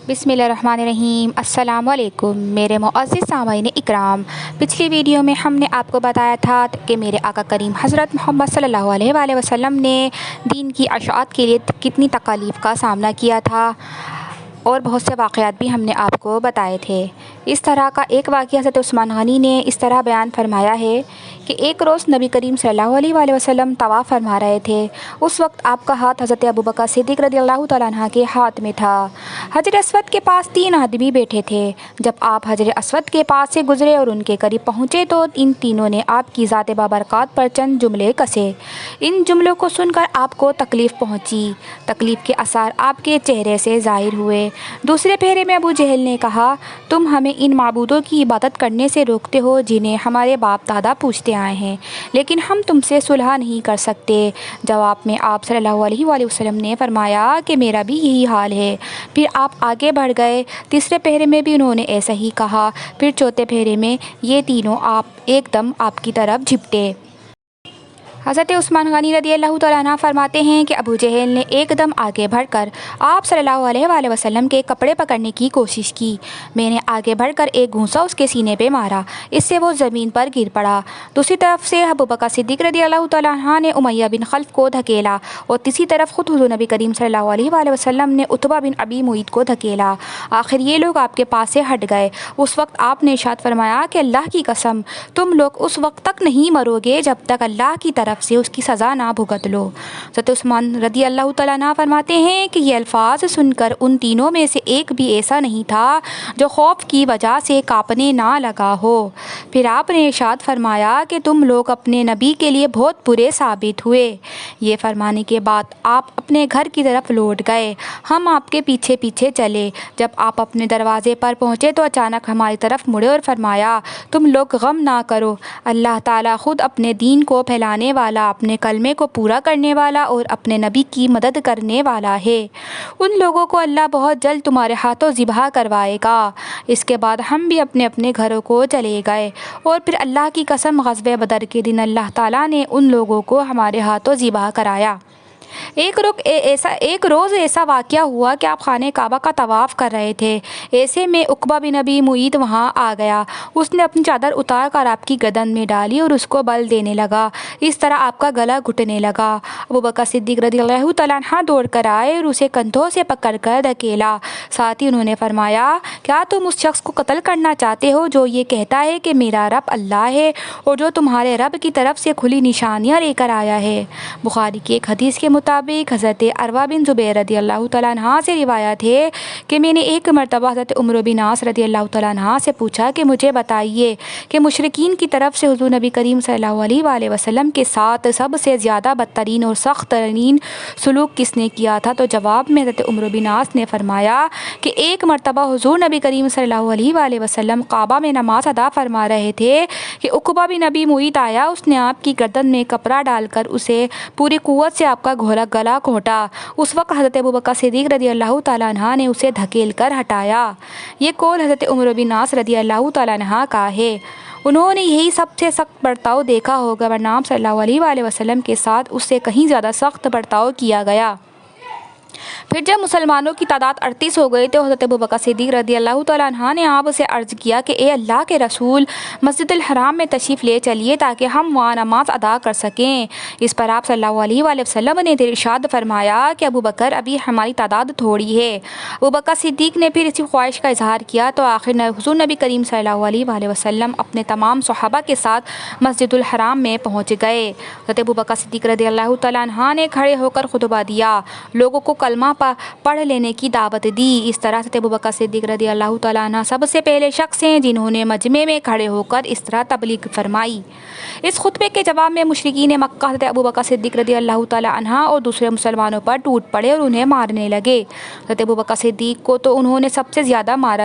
بسم اللہ الرحمن الرحیم۔ السلام علیکم میرے معزز سامعین اکرام، پچھلی ویڈیو میں ہم نے آپ کو بتایا تھا کہ میرے آقا کریم حضرت محمد صلی اللہ علیہ وآلہ وسلم نے دین کی اشاعت کے لیے کتنی تکالیف کا سامنا کیا تھا، اور بہت سے واقعات بھی ہم نے آپ کو بتائے تھے۔ اس طرح کا ایک واقعہ حضرت عثمان غنی نے اس طرح بیان فرمایا ہے کہ ایک روز نبی کریم صلی اللہ علیہ وآلہ وسلم طواف فرما رہے تھے۔ اس وقت آپ کا ہاتھ حضرت ابوبکر صدیق رضی اللہ تعالیٰ عنہ کے ہاتھ میں تھا۔ حجر اسود کے پاس 3 آدمی بیٹھے تھے۔ جب آپ حجر اسود کے پاس سے گزرے اور ان کے قریب پہنچے تو ان تینوں نے آپ کی ذات بابرکات پر چند جملے کسے۔ ان جملوں کو سن کر آپ کو تکلیف پہنچی۔ تکلیف کے آثار آپ کے چہرے سے ظاہر ہوئے۔ دوسرے پہرے میں ابو جہل نے کہا، تم ہمیں ان معبودوں کی عبادت کرنے سے روکتے ہو جنہیں ہمارے باپ دادا پوجتے آئے ہیں، لیکن ہم تم سے صلح نہیں کر سکتے۔ جواب میں آپ صلی اللہ علیہ وآلہ وسلم نے فرمایا کہ میرا بھی یہی حال ہے۔ پھر آپ آگے بڑھ گئے۔ تیسرے پہرے میں بھی انہوں نے ایسا ہی کہا۔ پھر چوتھے پہرے میں یہ تینوں ایک دم آپ کی طرف جھپٹے۔ حضرت عثمان غنی رضی اللہ تعالیٰ عنہ فرماتے ہیں کہ ابو جہل نے ایک دم آگے بڑھ کر آپ صلی اللہ علیہ وآلہ وسلم کے کپڑے پکڑنے کی کوشش کی۔ میں نے آگے بڑھ کر ایک گھونسا اس کے سینے پہ مارا، اس سے وہ زمین پر گر پڑا۔ دوسری طرف سے ابوبکر صدیق رضی اللہ تعالیٰ عنہ نے امیہ بن خلف کو دھکیلا، اور تیسری طرف خود حضور نبی کریم صلی اللہ علیہ وآلہ وسلم نے عتبہ بن ابی معیط کو دھکیلا۔ آخر یہ لوگ آپ کے پاس سے ہٹ گئے۔ اس وقت آپ نے ارشاد فرمایا کہ اللہ کی قسم، تم لوگ اس وقت تک نہیں مرو گے جب تک اللہ کی طرف سے اس کی سزا نہ بھگت لو۔ حضرت عثمان رضی اللہ تعالیٰ عنہ فرماتے ہیں کہ یہ الفاظ سن کر ان تینوں میں سے ایک بھی ایسا نہیں تھا جو خوف کی وجہ سے کانپنے نہ لگا ہو۔ پھر آپ نے ارشاد فرمایا کہ تم لوگ اپنے نبی کے لیے بہت برے ثابت ہوئے۔ یہ فرمانے کے بعد آپ اپنے گھر کی طرف لوٹ گئے۔ ہم آپ کے پیچھے پیچھے چلے۔ جب آپ اپنے دروازے پر پہنچے تو اچانک ہماری طرف مڑے اور فرمایا، تم لوگ غم نہ کرو، اللہ تعالیٰ خود اپنے دین کو پھیلانے والا، اپنے کلمے کو پورا کرنے والا اور اپنے نبی کی مدد کرنے والا ہے۔ ان لوگوں کو اللہ بہت جلد تمہارے ہاتھوں ذبح کروائے گا۔ اس کے بعد ہم بھی اپنے اپنے گھروں کو چلے گئے، اور پھر اللہ کی قسم غزوہ بدر کے دن اللہ تعالیٰ نے ان لوگوں کو ہمارے ہاتھوں ذبح کرایا۔ ایک روز ایسا واقعہ ہوا کہ آپ خانہ کعبہ کا طواف کر رہے تھے۔ ایسے میں عقبہ بن ابی معیط وہاں آ گیا۔ اس نے اپنی چادر اتار کر آپ کی گردن میں ڈالی اور اس کو بل دینے لگا۔ اس طرح آپ کا گلا گھٹنے لگا۔ ابوبکر صدیق رضی اللہ تعالیٰ عنہ دوڑ کر آئے اور اسے کندھوں سے پکڑ کر دھکیلا۔ ساتھ ہی انہوں نے فرمایا، کیا تم اس شخص کو قتل کرنا چاہتے ہو جو یہ کہتا ہے کہ میرا رب اللہ ہے، اور جو تمہارے رب کی طرف سے کھلی نشانیاں لے کر آیا ہے؟ بخاری کی ایک حدیث کے مطابق حضرت عروہ بن زبیر رضی اللہ تعالیٰ عنہ سے روایت ہے کہ میں نے ایک مرتبہ حضرت عمر بن عاص رضی اللہ تعالیٰ عنہ سے پوچھا کہ مجھے بتائیے کہ مشرکین کی طرف سے حضور نبی کریم صلی اللہ علیہ وآلہ وسلم کے ساتھ سب سے زیادہ بدترین اور سخت ترین سلوک کس نے کیا تھا؟ تو جواب میں حضرت عمر بن عاص نے فرمایا کہ ایک مرتبہ حضور نبی کریم صلی اللہ علیہ وآلہ وسلم کعبہ میں نماز ادا فرما رہے تھے کہ عقبہ بن ابی معیط آیا۔ اس نے آپ کی گردن میں کپڑا ڈال کر اسے پوری قوت سے آپ کا گلا گھونٹا۔ اس وقت حضرت ابوبکر صدیق رضی اللہ تعالیٰ عنہ نے اسے دھکیل کر ہٹایا۔ یہ قول حضرت عمر بن عاص رضی اللہ تعالیٰ عنہ کا ہے۔ انہوں نے یہی سب سے سخت برتاؤ دیکھا ہوگا، ورنہ آپ صلی اللہ علیہ وآلہ وسلم کے ساتھ اس سے کہیں زیادہ سخت برتاؤ کیا گیا۔ پھر جب مسلمانوں کی تعداد 38 ہو گئی تو حضرت ابوبکر صدیق رضی اللہ تعالیٰ عنہ نے آپ سے عرض کیا کہ اے اللہ کے رسول، مسجد الحرام میں تشریف لے چلیے تاکہ ہم وہاں نماز ادا کر سکیں۔ اس پر آپ صلی اللہ علیہ وآلہ وسلم نے ارشاد فرمایا کہ ابوبکر، ابھی ہماری تعداد تھوڑی ہے۔ ابوبکر صدیق نے پھر اسی خواہش کا اظہار کیا تو آخر حضور نبی کریم صلی اللہ علیہ وآلہ وسلم اپنے تمام صحابہ کے ساتھ مسجد الحرام میں پہنچ گئے۔ حضرت ابوبکر صدیق رضی اللہ تعالیٰ عنہ نے کھڑے ہو کر خطبہ دیا، لوگوں کو کلمہ پڑھ لینے کی دعوت دی۔ اس طرح سے ابوبکر صدیق رضی اللہ تعالیٰ عنہ سب سے پہلے شخص ہیں جنہوں نے مجمع میں کھڑے ہو کر اس طرح تبلیغ فرمائی۔ اس خطبے کے جواب میں مشرکین مکہ حضرت ابوبکر صدیق رضی اللہ تعالیٰ عنہ اور دوسرے مسلمانوں پر ٹوٹ پڑے اور انہیں مارنے لگے۔ حضرت ابوبکر صدیق کو تو انہوں نے سب سے زیادہ مار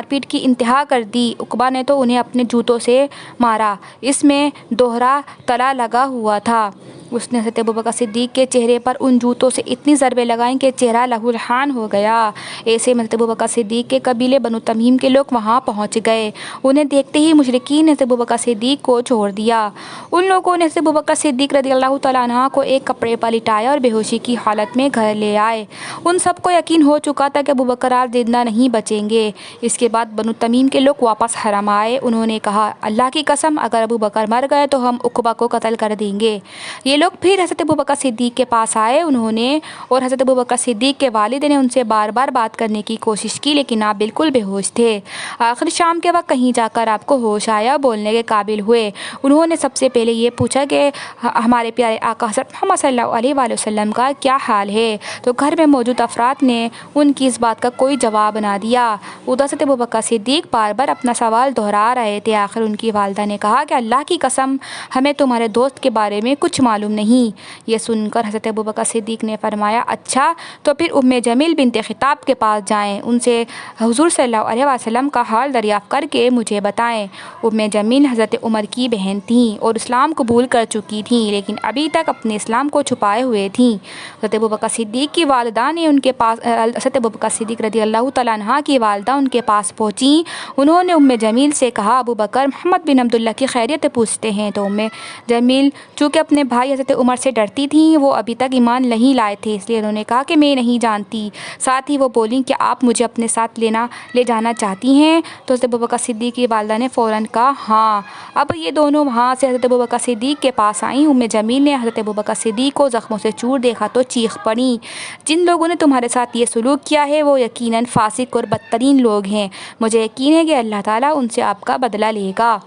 پیٹ کی انتہا کر دی۔ عقبہ نے تو انہیں اپنے جوتوں سے مارا، اس میں دوہرا تلا لگا ہوا تھا۔ اس نے حضرت ابوبکر صدیق کے چہرے پر ان جوتوں سے اتنی ضربیں لگائیں کہ چہرہ لہولہان ہو گیا۔ ایسے میں حضرت ابوبکر صدیق کے قبیلے بنو تمیم کے لوگ وہاں پہنچ گئے۔ انہیں دیکھتے ہی مشرکین نے حضرت ابوبکر صدیق کو چھوڑ دیا۔ ان لوگوں نے حضرت ابوبکر صدیق رضی اللہ تعالیٰ عنہ کو ایک کپڑے پر لٹایا اور بے ہوشی کی حالت میں گھر لے آئے۔ ان سب کو یقین ہو چکا تھا کہ ابوبکر آج زندہ نہیں بچیں گے۔ اس کے بعد بنو تمیم کے لوگ واپس حرم آئے۔ انہوں نے کہا، اللہ کی قسم اگر ابوبکر مر گئے تو ہم عقبہ کو قتل کر دیں گے۔ یہ لوگ پھر حضرت ابوبکر صدیق کے پاس آئے۔ انہوں نے اور حضرت ابوبکر صدیق کے والد نے ان سے بار بار بات کرنے کی کوشش کی، لیکن آپ بالکل بے ہوش تھے۔ آخر شام کے وقت کہیں جا کر آپ کو ہوش آیا، بولنے کے قابل ہوئے۔ انہوں نے سب سے پہلے یہ پوچھا کہ ہمارے پیارے آقا حضرت محمد صلی اللہ علیہ وآلہ وسلم کا کیا حال ہے؟ تو گھر میں موجود افراد نے ان کی اس بات کا کوئی جواب نہ دیا۔ ادھر حضرت ابوبکر صدیق بار بار اپنا سوال دہرا رہے تھے۔ آخر ان کی والدہ نے کہا کہ اللہ کی قسم ہمیں تمہارے دوست کے بارے میں کچھ معلوم نہیں۔ یہ سن کر حضرت ابوبکر صدیق نے فرمایا، اچھا تو پھر جمیل بنت خطاب کے پاس جائیں، ان سے حضور صلی اللہ علیہ وسلم کا حال دریافت کر کے مجھے بتائیں۔ جمیل حضرت عمر کی بہن تھیں اور اسلام قبول کر چکی تھیں، لیکن ابھی تک اپنے اسلام کو چھپائے ہوئے تھیں۔ حضرت ابوبکر صدیق کی والدہ نے ان کے پاس حضرت ابوبکر صدیق رضی اللہ تعالیٰ عنہ کی والدہ ان کے پاس پہنچی۔ انہوں نے جمیل سے کہا، ابوبکر محمد بن عبداللہ کی خیریت پوچھتے ہیں۔ تو جمیل چونکہ اپنے بھائی حضرت عمر سے ڈرتی تھیں، وہ ابھی تک ایمان نہیں لائے تھے، اس لیے انہوں نے کہا کہ میں نہیں جانتی۔ ساتھ ہی وہ بولیں کہ آپ مجھے اپنے ساتھ لے جانا چاہتی ہیں؟ تو حضرت ابوبکر صدیق کی والدہ نے فوراً کہا ہاں۔ اب یہ دونوں وہاں سے حضرت ابوبکر صدیق کے پاس آئیں۔ جمیل نے حضرت ابوبکر صدیق کو زخموں سے چور دیکھا تو چیخ پڑی، جن لوگوں نے تمہارے ساتھ یہ سلوک کیا ہے وہ یقیناً فاسق اور بدترین لوگ ہیں، مجھے یقین ہے کہ اللہ تعالیٰ ان سے آپ کا بدلہ لے گا۔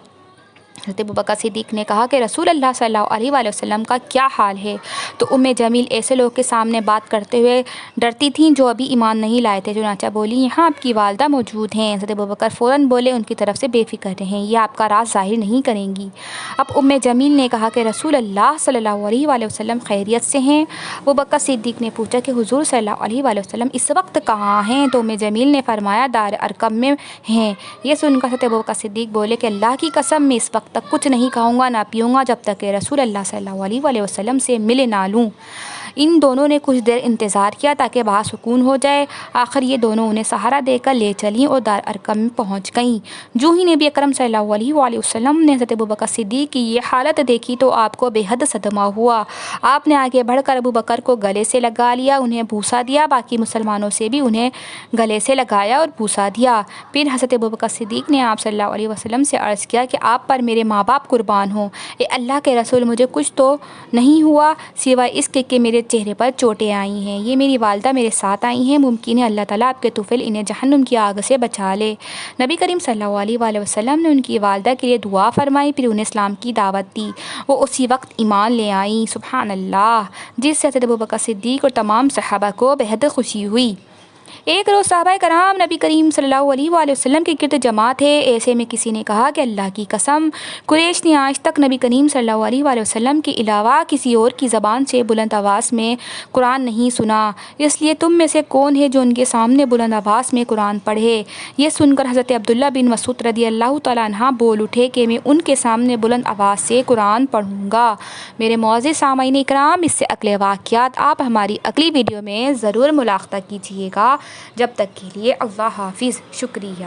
حضرت ابوبکر صدیق نے کہا کہ رسول اللہ صلی اللہ علیہ وآلہ وسلم کا کیا حال ہے؟ تو جمیل ایسے لوگ کے سامنے بات کرتے ہوئے ڈرتی تھیں جو ابھی ایمان نہیں لائے تھے، چنانچہ بولی، یہاں آپ کی والدہ موجود ہیں۔ حضرت ابوبکر فوراً بولے، ان کی طرف سے بے فکر رہیں، یہ آپ کا راز ظاہر نہیں کریں گی۔ اب جمیل نے کہا کہ رسول اللہ صلی اللہ علیہ وآلہ وسلم خیریت سے ہیں؟ ابوبکر صدیق نے پوچھا کہ حضور صلی اللہ علیہ وآلہ وسلم اس وقت کہاں ہیں؟ تو جمیل نے فرمایا، دار ارقم میں ہیں۔ یہ سن کر حضرت ابوبکر صدیق بولے کہ اللہ کی قسم میں اس وقت تک کچھ نہیں کھاؤں گا نہ پیوں گا جب تک کہ رسول اللہ صلی اللہ علیہ وآلہ وسلم سے مل نہ لوں۔ ان دونوں نے کچھ دیر انتظار کیا تاکہ وہاں سکون ہو جائے۔ آخر یہ دونوں انہیں سہارا دے کر لے چلیں اور دار ارقم میں پہنچ گئیں۔ جو ہی نبی اکرم صلی اللہ علیہ وآلہ وسلم نے حضرت ابوبکر صدیق کی یہ حالت دیکھی تو آپ کو بے حد صدمہ ہوا۔ آپ نے آگے بڑھ کر ابوبکر کو گلے سے لگا لیا، انہیں بوسہ دیا، باقی مسلمانوں سے بھی انہیں گلے سے لگایا اور بوسہ دیا۔ پھر حضرت ابوبکر صدیق نے آپ صلی اللہ علیہ وسلم سے عرض کیا کہ آپ پر میرے ماں باپ قربان ہوں، اے اللہ کے رسول، مجھے کچھ تو نہیں ہوا سوائے اس کے کہ میرے چہرے پر چوٹیں آئی ہیں۔ یہ میری والدہ میرے ساتھ آئی ہیں، ممکن ہے اللہ تعالیٰ آپ کے طفل انہیں جہنم کی آگ سے بچا لے۔ نبی کریم صلی اللہ علیہ وآلہ وسلم نے ان کی والدہ کے لیے دعا فرمائی، پھر انہیں اسلام کی دعوت دی۔ وہ اسی وقت ایمان لے آئیں، سبحان اللہ، جس سے حضرت ابوبکر صدیق اور تمام صحابہ کو بے حد خوشی ہوئی۔ ایک روز صحابہ کرام نبی کریم صلی اللہ علیہ وآلہ وسلم کے گرد جمع تھے۔ ایسے میں کسی نے کہا کہ اللہ کی قسم قریش نے آج تک نبی کریم صلی اللہ علیہ وآلہ وسلم کے علاوہ کسی اور کی زبان سے بلند آواز میں قرآن نہیں سنا، اس لیے تم میں سے کون ہے جو ان کے سامنے بلند آواز میں قرآن پڑھے؟ یہ سن کر حضرت عبداللہ بن مسعود رضی اللہ تعالیٰ عنہ بول اٹھے کہ میں ان کے سامنے بلند آواز سے قرآن پڑھوں گا۔ میرے معزز سامعین اکرام، اس سے اگلے واقعات آپ ہماری اگلی ویڈیو میں ضرور ملاحظہ کیجیے گا۔ جب تک کے لیے اللہ حافظ، شکریہ۔